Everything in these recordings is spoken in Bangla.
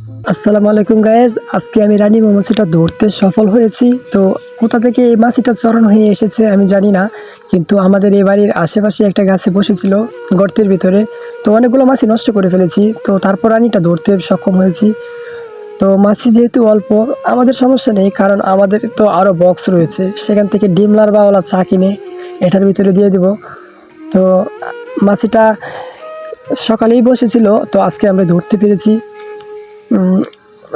আসসালামু আলাইকুম গায়েজ, আজকে আমি রানী মৌমাছিটা ধরতে সফল হয়েছি। তো কোথা থেকে এই মাছিটা চরণ হয়ে এসেছে আমি জানি না, কিন্তু আমাদের এই বাড়ির আশেপাশে একটা গাছে বসেছিল গর্তের ভিতরে। তো অনেকগুলো মাছি নষ্ট করে ফেলেছি, তো তারপর রানীটা ধরতে সক্ষম হয়েছি। তো মাছি যেহেতু অল্প, আমাদের সমস্যা নেই, কারণ আমাদের তো আরও বক্স রয়েছে, সেখান থেকে ডিম লার্ভাওয়ালা চা কিনে এটার ভিতরে দিয়ে দিব। তো মাছিটা সকালেই বসেছিল, তো আজকে আমরা ধরতে পেরেছি।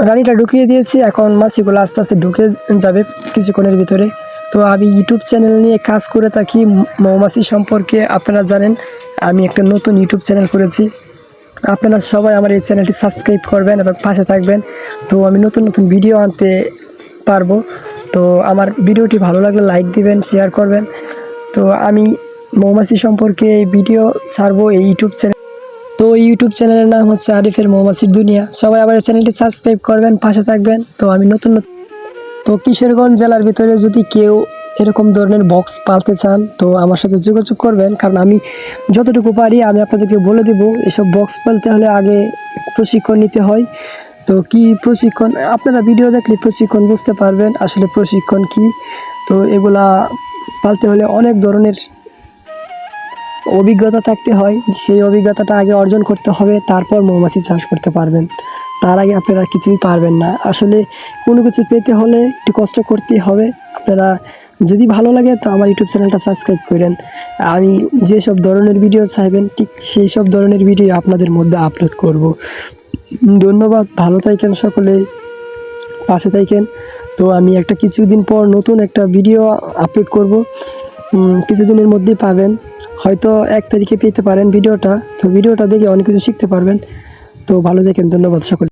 রানীটা ঢুকিয়ে দিয়েছি, এখন মাছিগুলো আস্তে আস্তে ঢুকে যাবে কিছুক্ষণের ভিতরে। তো আমি ইউটিউব চ্যানেল নিয়ে কাজ করে থাকি মৌমাছি সম্পর্কে। আপনারা জানেন আমি একটা নতুন ইউটিউব চ্যানেল করেছি। আপনারা সবাই আমার এই চ্যানেলটি সাবস্ক্রাইব করবেন এবং পাশে থাকবেন। তো আমি নতুন নতুন ভিডিও আনতে পারবো। তো আমার ভিডিওটি ভালো লাগলে লাইক দিবেন, শেয়ার করবেন। তো আমি মৌমাছি সম্পর্কে এই ভিডিও ছাড়বো এই ইউটিউব চ্যানেল। তো ইউটিউব চ্যানেলের নাম হচ্ছে আরিফের মৌমাছির দুনিয়া। সবাই আবার চ্যানেলটি সাবস্ক্রাইব করবেন, পাশে থাকবেন। তো আমি নতুন নতুন কিশোরগঞ্জ জেলার ভিতরে যদি কেউ এরকম ধরনের বক্স পালতে চান তো আমার সাথে যোগাযোগ করবেন, কারণ আমি যতটুকু পারি আমি আপনাদেরকে বলে দেব। এসব বক্স পালতে হলে আগে প্রশিক্ষণ নিতে হয়। তো কি প্রশিক্ষণ, আপনারা ভিডিও দেখলে প্রশিক্ষণ বুঝতে পারবেন আসলে প্রশিক্ষণ কি। তো এগুলা পালতে হলে অনেক ধরনের অভিজ্ঞতা থাকতে হয়, সেই অভিজ্ঞতাটা আগে অর্জন করতে হবে, তারপর মৌমাছি চাষ করতে পারবেন। তার আগে আপনারা কিছুই পারবেন না। আসলে কোনো কিছু পেতে হলে একটু কষ্ট করতেই হবে। আপনারা যদি ভালো লাগে তো আমার ইউটিউব চ্যানেলটা সাবস্ক্রাইব করেন। আমি যেসব ধরনের ভিডিও চাইবেন ঠিক সেই সব ধরনের ভিডিও আপনাদের মধ্যে আপলোড করব। ধন্যবাদ, ভালো থাকেন সকলে, পাশে থাকেন। তো আমি কিছুদিন পর নতুন একটা ভিডিও আপলোড করব, কিছুদিনের মধ্যেই পাবেন। হয়তো 1 তারিখে পেতে পারেন ভিডিওটা। তো ভিডিওটা দেখে অনেক কিছু শিখতে পারবেন। তো ভালো থাকেন, ধন্যবাদ সকলে।